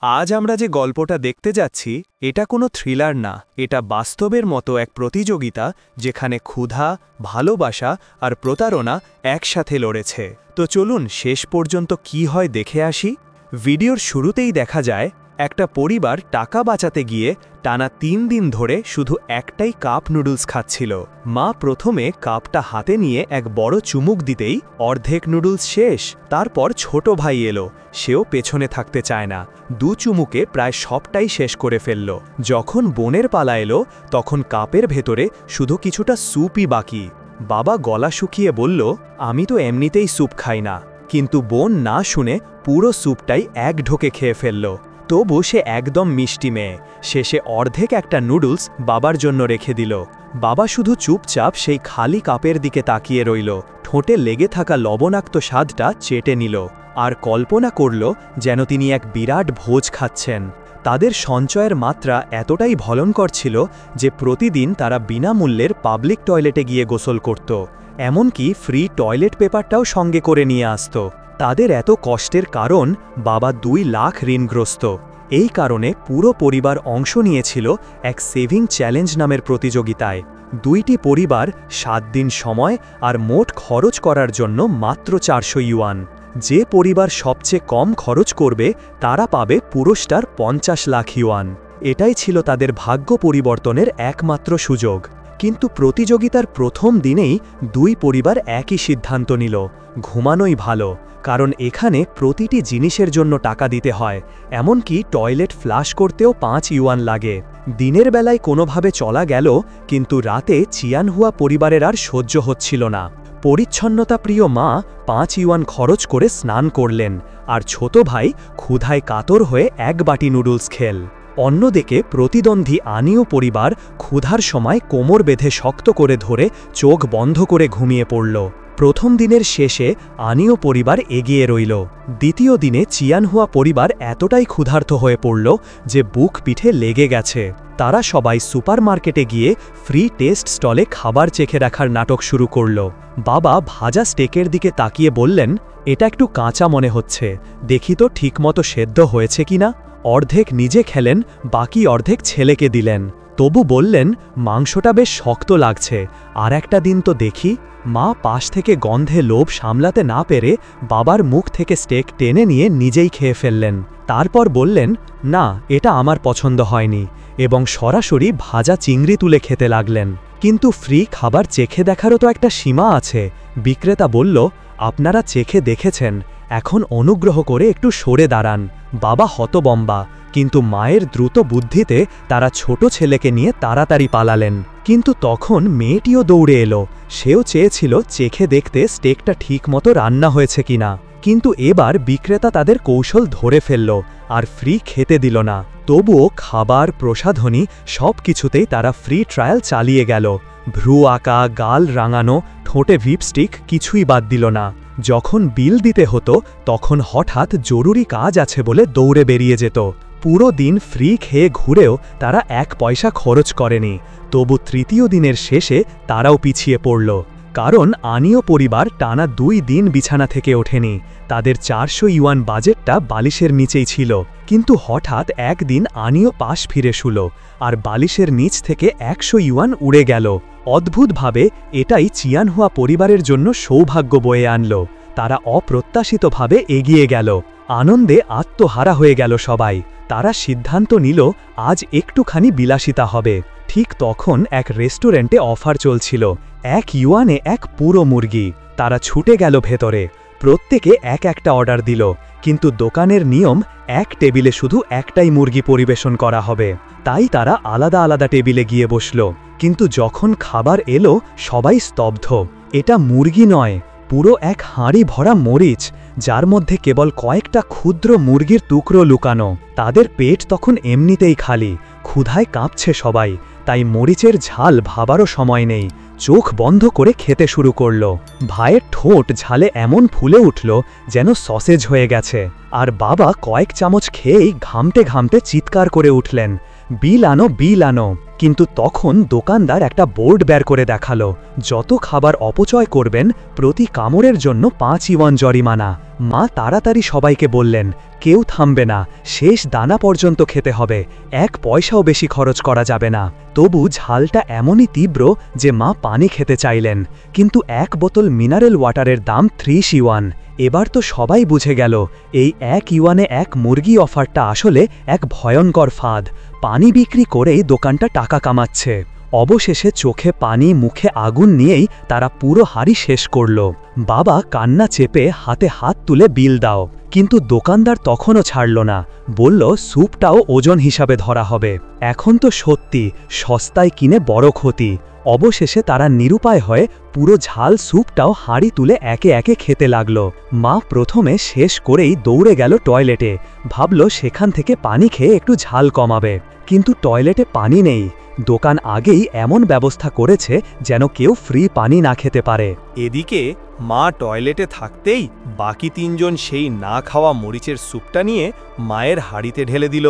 আজ আমরা যে গল্পটা দেখতে যাচ্ছি এটা কোনো থ্রিলার না, এটা বাস্তবের মতো এক প্রতিযোগিতা যেখানে ক্ষুধা, ভালোবাসা আর প্রতারণা একসাথে লড়েছে। তো চলুন শেষ পর্যন্ত কি হয় দেখে আসি। ভিডিওর শুরুতেই দেখা যায় একটা পরিবার টাকা বাঁচাতে গিয়ে টানা ৩ দিন ধরে শুধু একটাই কাপ নুডলস খাচ্ছিল। মা প্রথমে কাপটা হাতে নিয়ে এক বড় চুমুক দিতেই অর্ধেক নুডলস শেষ। তারপর ছোট ভাই এলো, সেও পেছনে থাকতে চায় না, ২ চুমুকে প্রায় সবটাই শেষ করে ফেলল। যখন বোনের পালা এলো তখন কাপের ভেতরে শুধু কিছুটা স্যুপই বাকি। বাবা গলা শুকিয়ে বলল, আমি তো এমনিতেই স্যুপ খাই না। কিন্তু বোন না শুনে পুরো স্যুপটাই এক ঢোকে খেয়ে ফেলল। তবু সে একদম মিষ্টি মেয়ে, শেষে অর্ধেক একটা নুডলস বাবার জন্য রেখে দিল। বাবা শুধু চুপচাপ সেই খালি কাপের দিকে তাকিয়ে রইল, ঠোঁটে লেগে থাকা লবণাক্ত স্বাদটা চেটে নিল আর কল্পনা করল যেন তিনি এক বিরাট ভোজ খাচ্ছেন। তাদের সঞ্চয়ের মাত্রা এতটাই ভয়ঙ্কর ছিল যে প্রতিদিন তারা বিনামূল্যের পাবলিক টয়লেটে গিয়ে গোসল করত, এমনকি ফ্রি টয়লেট পেপারটাও সঙ্গে করে নিয়ে আসত। তাদের এত কষ্টের কারণ বাবা ২ লাখ ঋণগ্রস্ত। এই কারণে পুরো পরিবার অংশ নিয়েছিল এক সেভিং চ্যালেঞ্জ নামের প্রতিযোগিতায়। ২টি পরিবার ৭ দিন সময় আর মোট খরচ করার জন্য মাত্র ৪০০ ইউয়ান। যে পরিবার সবচেয়ে কম খরচ করবে তারা পাবে পুরস্কার ৫০ লাখ ইউয়ান। এটাই ছিল তাদের ভাগ্য পরিবর্তনের একমাত্র সুযোগ। কিন্তু প্রতিযোগিতার প্রথম দিনেই ২ পরিবার একই সিদ্ধান্ত নিল, ঘুমানোই ভালো, কারণ এখানে প্রতিটি জিনিসের জন্য টাকা দিতে হয়, এমনকি টয়লেট ফ্লাশ করতেও ৫ ইউয়ান লাগে। দিনের বেলায় কোনোভাবে চলা গেল, কিন্তু রাতে চিয়ানহুয়া পরিবারের আর সহ্য হচ্ছিল না। পরিচ্ছন্নতাপ্রিয় মা ৫ ইউয়ান খরচ করে স্নান করলেন, আর ছোট ভাই ক্ষুধায় কাতর হয়ে এক বাটি নুডলস খেল। অন্যদিকে প্রতিদ্বন্দ্বী আনীয় পরিবার ক্ষুধার সময় কোমর বেঁধে শক্ত করে ধরে চোখ বন্ধ করে ঘুমিয়ে পড়ল। প্রথম দিনের শেষে আনীয় পরিবার এগিয়ে রইল। দ্বিতীয় দিনে চিয়ানহুয়া পরিবার এতটাই ক্ষুধার্ত হয়ে পড়ল যে বুক পিঠে লেগে গেছে। তারা সবাই সুপারমার্কেটে গিয়ে ফ্রি টেস্ট স্টলে খাবার চেখে রাখার নাটক শুরু করল। বাবা ভাজা স্টেকের দিকে তাকিয়ে বললেন, এটা একটু কাঁচা মনে হচ্ছে, দেখি তো ঠিকমতো সেদ্ধ হয়েছে কিনা। অর্ধেক নিজে খেলেন, বাকি অর্ধেক ছেলেকে দিলেন। তবু বললেন, মাংসটা বেশ শক্ত লাগছে, আর একটা দিন তো দেখি। মা পাশ থেকে গন্ধে লোভ সামলাতে না পেরে বাবার মুখ থেকে স্টেক টেনে নিয়ে নিজেই খেয়ে ফেললেন। তারপর বললেন, না, এটা আমার পছন্দ হয়নি, এবং সরাসরি ভাজা চিংড়ি তুলে খেতে লাগলেন। কিন্তু ফ্রি খাবার চেখে দেখারও তো একটা সীমা আছে। বিক্রেতা বলল, আপনারা চেখে দেখেছেন, এখন অনুগ্রহ করে একটু সরে দাঁড়ান। বাবা হতবম্বা, কিন্তু মায়ের দ্রুত বুদ্ধিতে তারা ছোট ছেলেকে নিয়ে তাড়াতাড়ি পালালেন। কিন্তু তখন মেয়েটিও দৌড়ে এলো, সেও চেয়েছিল চেখে দেখতে স্টেকটা ঠিকমতো রান্না হয়েছে কিনা। কিন্তু এবার বিক্রেতা তাদের কৌশল ধরে ফেলল আর ফ্রি খেতে দিল না। তবুও খাবার, প্রসাধনী সব কিছুতেই তারা ফ্রি ট্রায়াল চালিয়ে গেল। ভ্রু আঁকা, গাল রাঙানো, ঠোঁটে ভিপস্টিক কিছুই বাদ দিল না। যখন বিল দিতে হতো তখন হঠাৎ জরুরি কাজ আছে বলে দৌড়ে বেরিয়ে যেত। পুরো দিন ফ্রি খেয়ে ঘুরেও তারা ১ পয়সা খরচ করেনি। তবু তৃতীয় দিনের শেষে তারাও পিছিয়ে পড়ল, কারণ আনীয় পরিবার টানা ২ দিন বিছানা থেকে ওঠেনি। তাদের ৪০০ ইউয়ান বাজেটটা বালিশের নিচেই ছিল। কিন্তু হঠাৎ একদিন আনীয় পাশ ফিরে শুল, আর বালিশের নিচ থেকে ১০০ ইউয়ান উড়ে গেল। অদ্ভুতভাবে এটাই চিয়ানহুয়া পরিবারের জন্য সৌভাগ্য বয়ে আনল। তারা অপ্রত্যাশিতভাবে এগিয়ে গেল। আনন্দে আত্মহারা হয়ে গেল সবাই। তারা সিদ্ধান্ত নিল আজ একটুখানি বিলাসিতা হবে। ঠিক তখন এক রেস্টুরেন্টে অফার চলছিল, ১ ইউয়ানে এক পুরো মুরগি। তারা ছুটে গেল ভেতরে, প্রত্যেকে একটা অর্ডার দিল। কিন্তু দোকানের নিয়ম, এক টেবিলে শুধু একটাই মুরগি পরিবেশন করা হবে। তাই তারা আলাদা আলাদা টেবিলে গিয়ে বসল। কিন্তু যখন খাবার এলো সবাই স্তব্ধ। এটা মুরগি নয়, পুরো এক হাঁড়ি ভরা মরিচ, যার মধ্যে কেবল কয়েকটা ক্ষুদ্র মুরগির টুকরো লুকানো। তাদের পেট তখন এমনিতেই খালি, ক্ষুধায় কাঁপছে সবাই, তাই মরিচের ঝাল ভাবারও সময় নেই। চোখ বন্ধ করে খেতে শুরু করল। ভাইয়ের ঠোঁট ঝালে এমন ফুলে উঠল যেন সসেজ হয়ে গেছে, আর বাবা কয়েক চামচ খেয়েই ঘামতে ঘামতে চিৎকার করে উঠলেন, বিল আনো, বিল আনো। কিন্তু তখন দোকানদার একটা বোর্ড বের করে দেখালো, যত খাবার অপচয় করবেন প্রতি কামড়ের জন্য ৫ ইউয়ান জরিমানা। মা তাড়াতাড়ি সবাইকে বললেন, কেউ থামবে না, শেষ দানা পর্যন্ত খেতে হবে, 1 পয়সাও বেশি খরচ করা যাবে না। তবু ঝালটা এমনই তীব্র যে মা পানি খেতে চাইলেন, কিন্তু 1 বোতল মিনারেল ওয়াটারের দাম 30 ইউয়ান। এবার তো সবাই বুঝে গেল এই 1 ইউয়ানে 1 মুরগি অফারটা আসলে এক ভয়ঙ্কর ফাঁদ। পানি বিক্রি করেই দোকানটা টাকা কামাচ্ছে। অবশেষে চোখে পানি মুখে আগুন নিয়েই তারা পুরো হাড়ি শেষ করল। বাবা কান্না চেপে হাতে হাত তুলে বিল দাও, কিন্তু দোকানদার তখনও ছাড়ল না, বলল স্যুপটাও ওজন হিসাবে ধরা হবে। এখন তো সত্যি সস্তায় কিনে বড় ক্ষতি। অবশেষে তারা নিরুপায় হয়ে পুরো ঝাল স্যুপটাও হাঁড়ি তুলে একে একে খেতে লাগল। মা প্রথমে শেষ করেই দৌড়ে গেল টয়লেটে, ভাবল সেখান থেকে পানি খেয়ে একটু ঝাল কমাবে, কিন্তু টয়লেটে পানি নেই। দোকান আগেই এমন ব্যবস্থা করেছে যেন কেউ ফ্রি পানি না খেতে পারে। এদিকে মা টয়লেটে থাকতেই বাকি 3 জন সেই না খাওয়া মরিচের স্যুপটা নিয়ে মায়ের হাঁড়িতে ঢেলে দিল।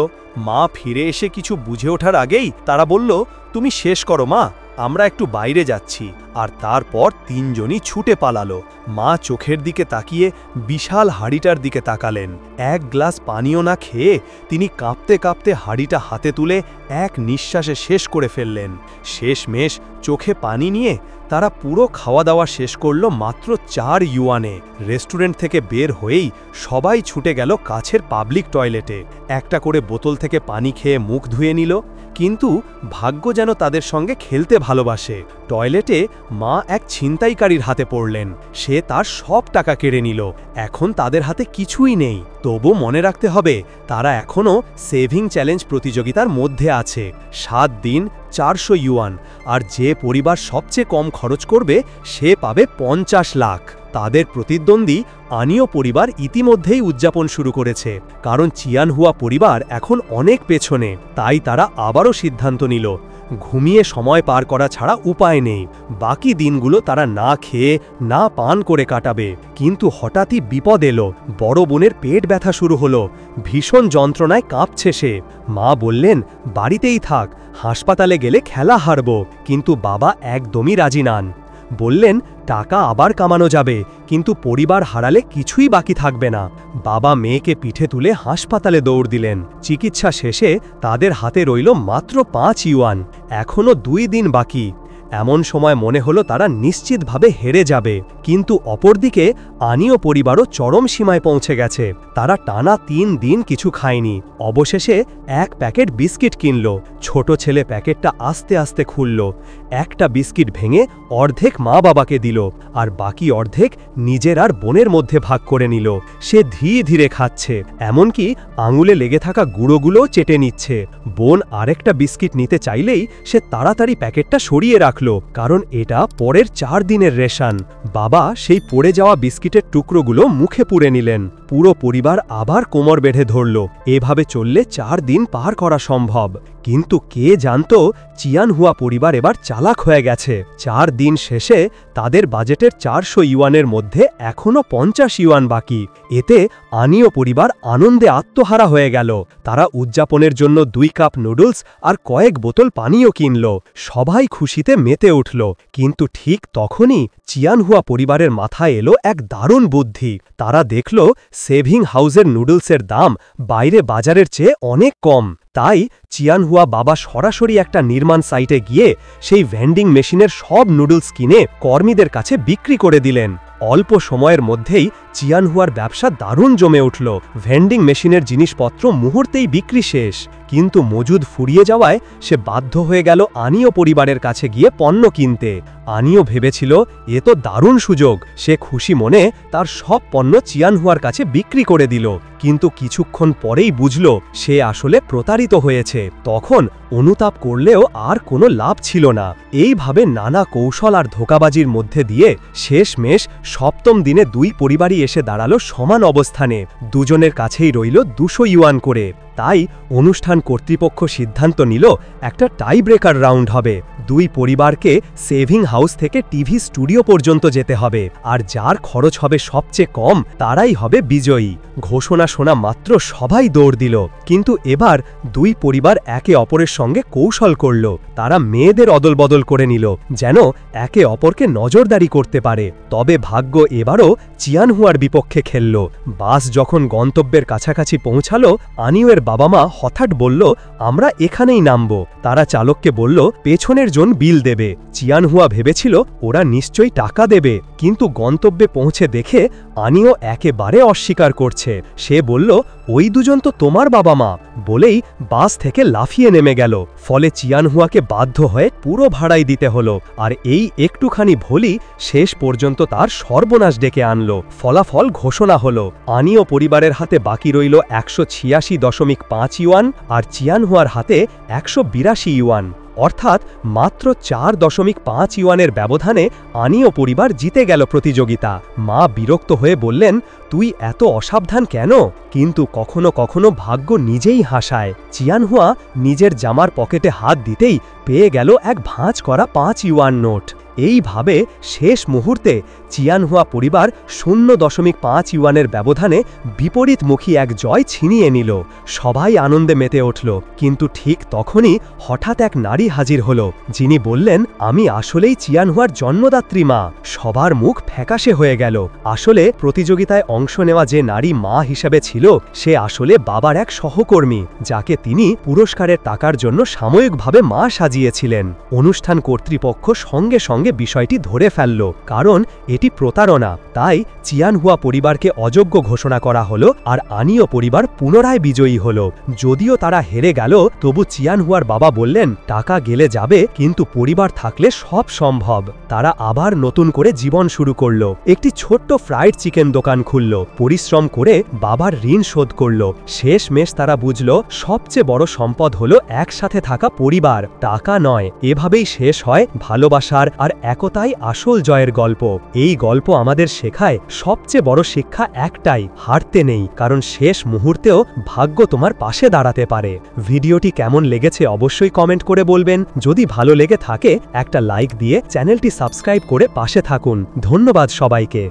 মা ফিরে এসে কিছু বুঝে ওঠার আগেই তারা বলল, তুমি শেষ করো মা, আমরা একটু বাইরে যাচ্ছি। আর তারপর 3 জনই ছুটে পালালো। মা চোখের দিকে তাকিয়ে বিশাল হাঁড়িটার দিকে তাকালেন। 1 গ্লাস পানিও না খেয়ে তিনি কাঁপতে কাঁপতে হাঁড়িটা হাতে তুলে এক নিঃশ্বাসে শেষ করে ফেললেন। শেষমেশ চোখে পানি নিয়ে তারা পুরো খাওয়া দাওয়া শেষ করল মাত্র 4 ইউয়ানে। রেস্টুরেন্ট থেকে বের হয়েই সবাই ছুটে গেল কাছের পাবলিক টয়লেটে। একটা করে বোতল থেকে পানি খেয়ে মুখ ধুয়ে নিল, কিন্তু ভাগ্য যেন তাদের সঙ্গে খেলতে ভালোবাসে। টয়লেটে মা এক ছিনতাইকারীর হাতে পড়লেন। সে তার সব টাকা কেড়ে নিল। এখন তাদের হাতে কিছুই নেই। তবু মনে রাখতে হবে তারা এখনও সেভিং চ্যালেঞ্জ প্রতিযোগিতার মধ্যে আছে। 7 দিন 400 ইউয়ান, আর যে পরিবার সবচেয়ে কম খরচ করবে সে পাবে 50 লাখ। তাদের প্রতিদ্বন্দ্বী আনীয় পরিবার ইতিমধ্যেই উদযাপন শুরু করেছে, কারণ চিয়ানহুয়া পরিবার এখন অনেক পেছনে। তাই তারা আবারও সিদ্ধান্ত নিল, ঘুমিয়ে সময় পার করা ছাড়া উপায় নেই। বাকি দিনগুলো তারা না খেয়ে না পান করে কাটাবে। কিন্তু হঠাৎই বিপদ এলো। বড় বোনের পেট ব্যথা শুরু হলো। ভীষণ যন্ত্রণায় কাঁপছে সে। মা বললেন, বাড়িতেই থাক, হাসপাতালে গেলে খেলা হারব। কিন্তু বাবা একদমই রাজি নন। বললেন, টাকা আবার কামানো যাবে, কিন্তু পরিবার হারালে কিছুই বাকি থাকবে না। বাবা মেয়েকে পিঠে তুলে হাসপাতালে দৌড় দিলেন। চিকিৎসা শেষে তাদের হাতে রইল মাত্র 5 ইউয়ান। এখনও 2 দিন বাকি। এমন সময় মনে হলো তারা নিশ্চিতভাবে হেরে যাবে, কিন্তু অপরদিকে আনীয় পরিবারও চরম সীমায় পৌঁছে গেছে। তারা টানা 3 দিন কিছু খায়নি। অবশেষে 1 প্যাকেট বিস্কিট কিনল। ছোট ছেলে প্যাকেটটা আস্তে আস্তে খুলল। একটা বিস্কিট ভেঙে অর্ধেক মা বাবাকে দিল, আর বাকি অর্ধেক নিজের আর বোনের মধ্যে ভাগ করে নিল। সে ধীরে ধীরে খাচ্ছে, এমনকি আঙুলে লেগে থাকা গুঁড়োগুলোও চেটে নিচ্ছে। বোন আরেকটা বিস্কিট নিতে চাইলেই সে তাড়াতাড়ি প্যাকেটটা সরিয়ে রাখল, কারণ এটা পরের 4 দিনের রেশন। বাবা সেই পড়ে যাওয়া বিস্কিটের টুকরোগুলো মুখে পুরে নিলেন। পুরো পরিবার আবার কোমর বেঁধে ধরল। এভাবে চললে 4 দিন পার করা সম্ভব। কিন্তু কে জানত চিয়ানহুয়া পরিবার এবার চালাক হয়ে গেছে। 4 দিন শেষে তাদের বাজেটের 400 ইউয়ানের মধ্যে এখনও 50 ইউয়ান বাকি। এতে আনীয় পরিবার আনন্দে আত্মহারা হয়ে গেল। তারা উদযাপনের জন্য 2 কাপ নুডলস আর কয়েক বোতল পানিও কিনল। সবাই খুশিতে মেতে উঠল। কিন্তু ঠিক তখনই চিয়ানহুয়া পরিবারের মাথায় এলো এক দারুণ বুদ্ধি। তারা দেখল সেভিং হাউসের নুডলসের দাম বাইরে বাজারের চেয়ে অনেক কম। তাই চিয়ানহুয়া বাবা সরাসরি একটা নির্মাণ সাইটে গিয়ে সেই ভেন্ডিং মেশিনের সব নুডলস কিনে কর্মীদের কাছে বিক্রি করে দিলেন। অল্প সময়ের মধ্যেই চিয়ানহুয়ার ব্যবসা দারুণ জমে উঠল। ভেন্ডিং মেশিনের জিনিসপত্র মুহূর্তেই বিক্রি শেষ। কিন্তু মজুদ ফুরিয়ে যাওয়ায় সে বাধ্য হয়ে গেল আনীয় পরিবারের কাছে গিয়ে পণ্য কিনতে। আনীয় ভেবেছিল এ তো দারুণ সুযোগ। সে খুশি মনে তার সব পণ্য চিয়ানহুয়ার কাছে বিক্রি করে দিল। কিন্তু কিছুক্ষণ পরেই বুঝল সে আসলে প্রতারিত হয়েছে। তখন অনুতাপ করলেও আর কোনো লাভ ছিল না। এইভাবে নানা কৌশল আর ধোঁকাবাজির মধ্যে দিয়ে শেষমেশ 7ম দিনে 2 পরিবারই এসে দাঁড়ালো সমান অবস্থানে। দুজনের কাছেই রইল 200 ইউয়ান করে। তাই অনুষ্ঠান কর্তৃপক্ষ সিদ্ধান্ত নিল একটা টাই ব্রেকার রাউন্ড হবে। দুই পরিবারকে সেভিং হাউস থেকে টিভি স্টুডিও পর্যন্ত যেতে হবে, আর যার খরচ হবে সবচেয়ে কম তারাই হবে বিজয়ী। ঘোষণা শোনা মাত্র সবাই দৌড় দিল, কিন্তু এবার দুই পরিবার একে অপরের সঙ্গে কৌশল করল। তারা মেয়েদের অদলবদল করে নিল যেন একে অপরকে নজরদারি করতে পারে। তবে ভাগ্য এবারও চিয়ানহুয়ার বিপক্ষে খেলল। বাস যখন গন্তব্যের কাছাকাছি পৌঁছালো, আনিওয়ের বাবা মা হঠাৎ বলল, আমরা এখানেই নামব। তারা চালককে বলল পেছনের জন বিল দেবে। চিয়ানহুয়া ভেবেছিল ওরা নিশ্চয়ই টাকা দেবে, কিন্তু গন্তব্যে পৌঁছে দেখে আনিও একেবারে অস্বীকার করছে। সে বলল ওই দুজন তো তোমার বাবা মা, বলেই বাস থেকে লাফিয়ে নেমে গেল। ফলে চিয়ানহুয়াকে বাধ্য হয়ে পুরো ভাড়াই দিতে হলো, আর এই একটুখানি ভুলই শেষ পর্যন্ত তার সর্বনাশ ডেকে আনল। ফলাফল ঘোষণা হলো, আনিও পরিবারের হাতে বাকি রইল 186.5 ইউয়ান, আর চিয়ানহুয়ার হাতে 182 ইউয়ান, অর্থাৎ মাত্র 4.5 ইউয়ানের ব্যবধানে আনিও পরিবার জিতে গেল প্রতিযোগিতা। মা বিরক্ত হয়ে বললেন, তুই এত অসাবধান কেন? কিন্তু কখনো কখনো ভাগ্য নিজেই হাসায়। চিয়ানহুয়া নিজের জামার পকেটে হাত দিতেই পেয়ে গেল এক ভাঁজ করা 5 ইউয়ান নোট। এইভাবে শেষ মুহূর্তে চিয়ানহুয়া পরিবার 0.5 ইউয়ানের ব্যবধানে বিপরীতমুখী এক জয় ছিনিয়ে নিল। সবাই আনন্দে মেতে উঠল, কিন্তু ঠিক তখনই হঠাৎ এক নারী হাজির হল, যিনি বললেন, আমি আসলেই চিয়ানহুয়ার জন্মদাত্রী মা। সবার মুখ ফ্যাকাশে হয়ে গেল। আসলে প্রতিযোগিতায় অংশ নেওয়া যে নারী মা হিসেবে ছিল, সে আসলে বাবার এক সহকর্মী, যাকে তিনি পুরস্কারের টাকার জন্য সাময়িকভাবে মা সাজিয়েছিলেন। অনুষ্ঠান কর্তৃপক্ষ সঙ্গে সঙ্গে বিষয়টি ধরে ফেলল, কারণ এটি প্রতারণা। তাই চিয়ানহুয়া পরিবারকে অযোগ্য ঘোষণা করা হলো, আর আনিও পরিবার পুনরায় বিজয়ী হল। যদিও তারা হেরে গেল, তবু চিয়ানহুয়ার বাবা বললেন, টাকা গেলে যাবে, কিন্তু পরিবার থাকলে সব সম্ভব। তারা আবার নতুন করে জীবন শুরু করল। একটি ছোট্ট ফ্রাইড চিকেন দোকান খুলল, পরিশ্রম করে বাবার ঋণ শোধ করল। শেষমেশ তারা বুঝল, সবচেয়ে বড় সম্পদ হলো একসাথে থাকা পরিবার, টাকা নয়। এভাবেই শেষ হয় ভালোবাসার আর একতাই আসল জয়ের গল্প। এই গল্প আমাদের শেখায় সবচেয়ে বড় শিক্ষা একটাই, হারতে নেই, কারণ শেষ মুহূর্তেও ভাগ্য তোমার পাশে দাঁড়াতে পারে। ভিডিওটি কেমন লেগেছে অবশ্যই কমেন্ট করে বলবেন। যদি ভালো লেগে থাকে একটা লাইক দিয়ে চ্যানেলটি সাবস্ক্রাইব করে পাশে থাকুন। ধন্যবাদ সবাইকে।